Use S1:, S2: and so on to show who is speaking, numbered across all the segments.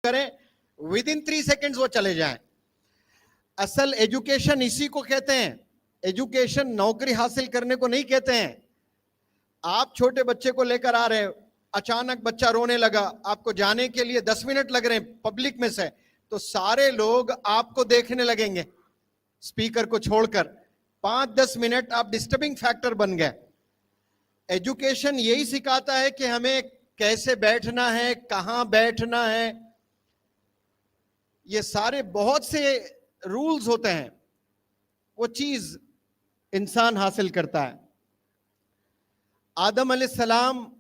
S1: करें, with in 3 seconds वो चले जाएं। असल एजुकेशन इसी को कहते हैं। एजुकेशन नौकरी हासिल करने को नहीं कहते हैं। आप छोटे बच्चे को लेकर आ रहे हो, अचानक बच्चा रोने लगा, आपको जाने के लिए 10 मिनट लग रहे हैं पब्लिक में से, तो सारे लोग आपको देखने लगेंगे स्पीकर को छोड़कर। 5-10 मिनट आप डिस्टर्बिंग फैक्टर बन गए। एजुकेशन यही सिखाता है कि हमें कैसे बैठना है, कहां बैठना है, ये सारे बहुत से रूल्स होते हैं, वो चीज इंसान हासिल करता है। आदम अलैहिस्सलाम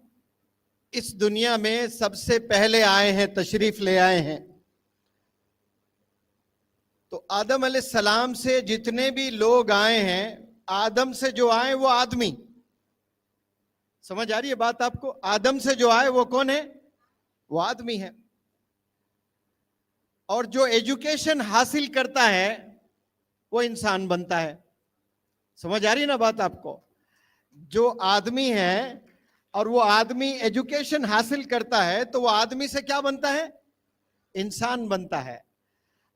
S1: इस दुनिया में सबसे पहले आए हैं, तशरीफ ले आए हैं। तो आदम अलैहिस्सलाम से जितने भी लोग आए हैं, आदम से जो आए वो आदमी, समझ आ रही है बात आपको? आदम से जो आए वो कौन है? वो आदमी है। और जो एजुकेशन हासिल करता है वो इंसान बनता है। समझ आ रही है ना बात आपको? जो आदमी है और वो आदमी एजुकेशन हासिल करता है तो वो आदमी से क्या बनता है? इंसान बनता है।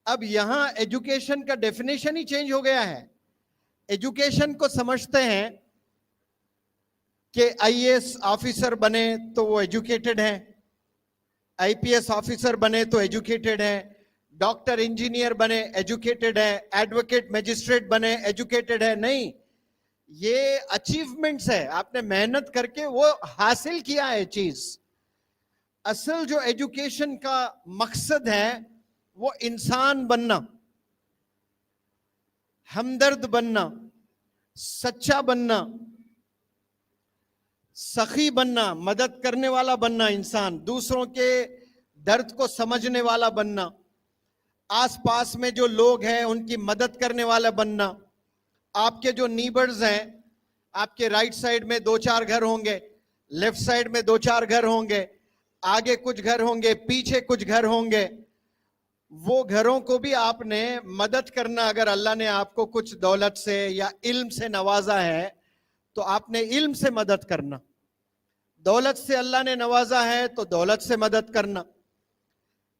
S1: अब यहां एजुकेशन का डेफिनेशन ही चेंज हो गया है। एजुकेशन को समझते हैं कि आईएएस ऑफिसर बने तो वो एजुकेटेड है, आईपीएस ऑफिसर बने तो एजुकेटेड है, डॉक्टर इंजीनियर बने एजुकेटेड है, एडवोकेट मजिस्ट्रेट बने एजुकेटेड है। नहीं, ये अचीवमेंट्स है, आपने मेहनत करके वो हासिल किया है चीज। असल जो एजुकेशन का मकसद है वो इंसान बनना, हमदर्द बनना, सच्चा बनना, सखी बनना, मदद करने वाला बनना, इंसान दूसरों के दर्द को समझने वाला बनना, आसपास में जो लोग हैं उनकी मदद करने वाला बनना। आपके जो नीबर्स हैं, आपके राइट साइड में 2-4 घर होंगे, लेफ्ट साइड में 2-4 घर होंगे, आगे कुछ घर होंगे, पीछे कुछ घर होंगे, वो घरों को भी आपने मदद करना। अगर अल्लाह ने आपको कुछ दौलत से या इल्म से नवाजा है तो आपने इल्म से मदद करना। दौलत से अल्लाह ने नवाजा है तो दौलत से मदद करना।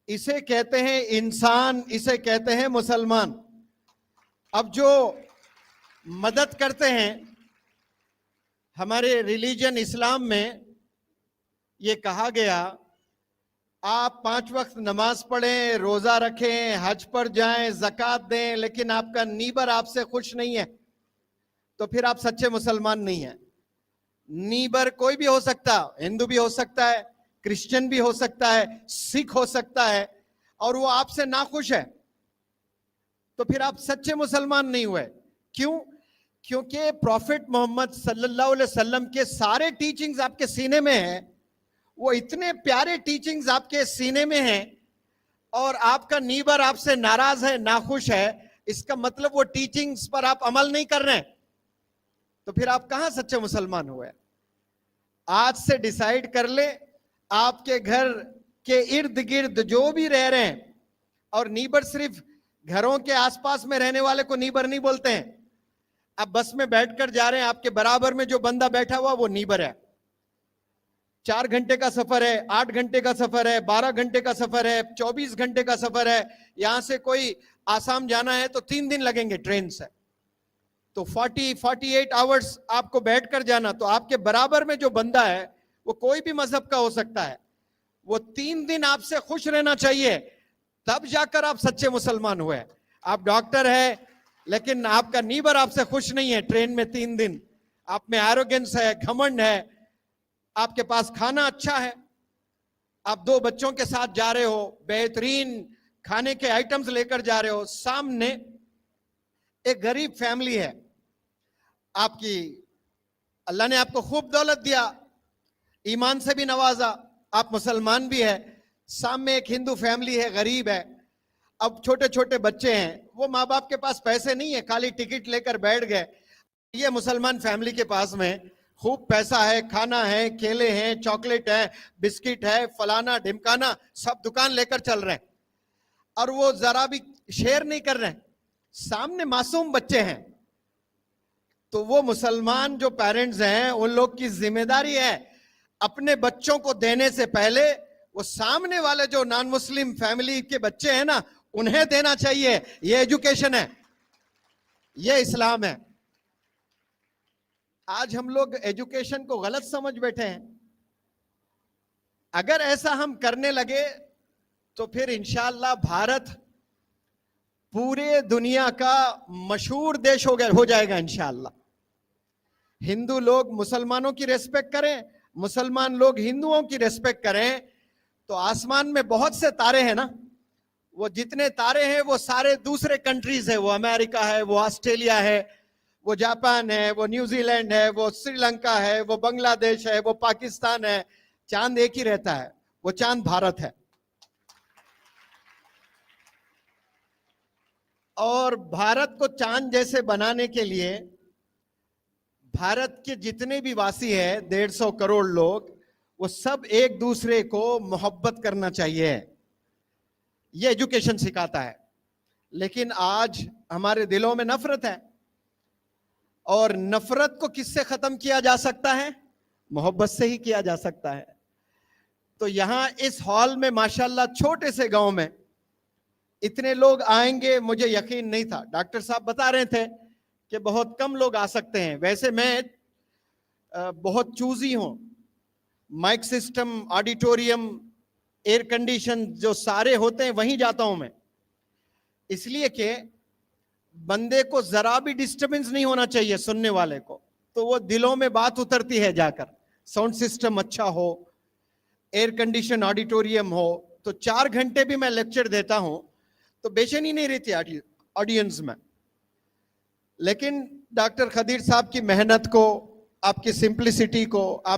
S1: इसे कहते हैं इंसान, इसे कहते हैं मुसलमान। अब जो मदद करते हैं, हमारे रिलीजन इस्लाम में ये कहा गया, आप 5 वक्त नमाज पढ़ें, रोजा रखें, हज पर जाएं, ज़कात दें, लेकिन आपका नीबर आपसे खुश नहीं है तो फिर आप सच्चे मुसलमान नहीं हैं। नीबर कोई भी हो सकता, हिंदू भी हो सकता है, क्रिश्चियन भी हो सकता है, सिख हो सकता है, और वो आपसे नाखुश है तो फिर आप सच्चे मुसलमान नहीं हुए। क्यों? क्योंकि प्रॉफिट मोहम्मद सल्लल्लाहु अलैहि वसल्लम के सारे टीचिंग्स आपके सीने में हैं। वो इतने प्यारे टीचिंग्स आपके सीने में हैं और आपका नीबर आपसे नाराज है, नाखुश है, इसका मतलब वो टीचिंग्स पर आप अमल नहीं कर रहे हैं, तो फिर आप कहां सच्चे मुसलमान हुए? आज से डिसाइड कर ले, आपके घर के इर्द गिर्द जो भी रह रहे हैं, और नीबर सिर्फ घरों के आसपास में रहने वाले को नीबर नहीं बोलते हैं। आप बस में बैठकर जा रहे हैं, आपके बराबर में जो बंदा बैठा हुआ वो नीबर है। 4 घंटे का सफर है, 8 घंटे का सफर है, 12 घंटे का सफर है, 24 घंटे का सफर है, यहां से कोई आसाम जाना है तो 3 दिन लगेंगे ट्रेन से, तो 48 आवर्स आपको बैठकर जाना। तो आपके बराबर में जो बंदा है वो कोई भी मजहब का हो सकता है, वो 3 दिन आपसे खुश रहना चाहिए, तब जाकर आप सच्चे मुसलमान हुए। आप डॉक्टर है लेकिन आपका नीबर आपसे खुश नहीं है, ट्रेन में 3 दिन, आप में एरोगेंस है, घमंड है, आपके पास खाना अच्छा है, आप 2 बच्चों के साथ जा रहे हो, बेहतरीन खाने के आइटम्स लेकर जा रहे हो, सामने एक गरीब फैमिली है, आपकी अल्लाह ने आपको खूब दौलत दिया, ईमान से भी नवाजा, आप मुसलमान भी है, सामने एक हिंदू फैमिली है, गरीब है। अब छोटे छोटे बच्चे हैं, वो माँ बाप के पास पैसे नहीं है, खाली टिकट लेकर बैठ गए। ये मुसलमान फैमिली के पास में खूब पैसा है, खाना है, केले हैं, चॉकलेट है, बिस्किट है, फलाना ढिमकाना, सब दुकान लेकर चल रहे हैं और वो जरा भी शेयर नहीं कर रहे हैं। सामने मासूम बच्चे हैं, तो वो मुसलमान जो पेरेंट्स हैं उन लोग की जिम्मेदारी है अपने बच्चों को देने से पहले वो सामने वाले जो नॉन मुस्लिम फैमिली के बच्चे हैं ना, उन्हें देना चाहिए। ये एजुकेशन है, ये इस्लाम है। आज हम लोग एजुकेशन को गलत समझ बैठे हैं। अगर ऐसा हम करने लगे तो फिर इंशाअल्लाह भारत पूरे दुनिया का मशहूर देश हो जाएगा इंशाअल्लाह। हिंदू लोग मुसलमानों की रेस्पेक्ट करें, मुसलमान लोग हिंदुओं की रेस्पेक्ट करें, तो आसमान में बहुत से तारे हैं ना, वो जितने तारे हैं वो सारे दूसरे कंट्रीज है। वो अमेरिका है, वो ऑस्ट्रेलिया है, वो जापान है, वो न्यूजीलैंड है, वो श्रीलंका है, वो बांग्लादेश है, वो पाकिस्तान है। चांद एक ही रहता है, वो चांद भारत है। और भारत को चांद जैसे बनाने के लिए भारत के जितने भी वासी हैं, 150 करोड़ लोग, वो सब एक दूसरे को मोहब्बत करना चाहिए। ये एजुकेशन सिखाता है। लेकिन आज हमारे दिलों में नफरत है, और नफरत को किससे खत्म किया जा सकता है? मोहब्बत से ही किया जा सकता है। तो यहां इस हॉल में माशाल्लाह छोटे से गांव में इतने लोग आएंगे, मुझे यकीन नहीं था। डॉक्टर साहब बता रहे थे कि बहुत कम लोग आ सकते हैं। वैसे मैं बहुत चूजी हूं। Mic system, auditorium, air condition जो सारे होते हैं वहीं जाता हूं मैं, इसलिए कि बंदे को जरा भी डिस्टरबेंस नहीं होना चाहिए सुनने वाले को, तो वो दिलों में बात उतरती है जाकर। साउंड सिस्टम अच्छा हो, एयर कंडीशन ऑडिटोरियम हो, तो 4 घंटे भी मैं लेक्चर देता हूं तो बेचैनी नहीं रहती ऑडियंस में। लेकिन डॉक्टर खदीर साहब की मेहनत को, आपकी सिंप्लिसिटी को, आप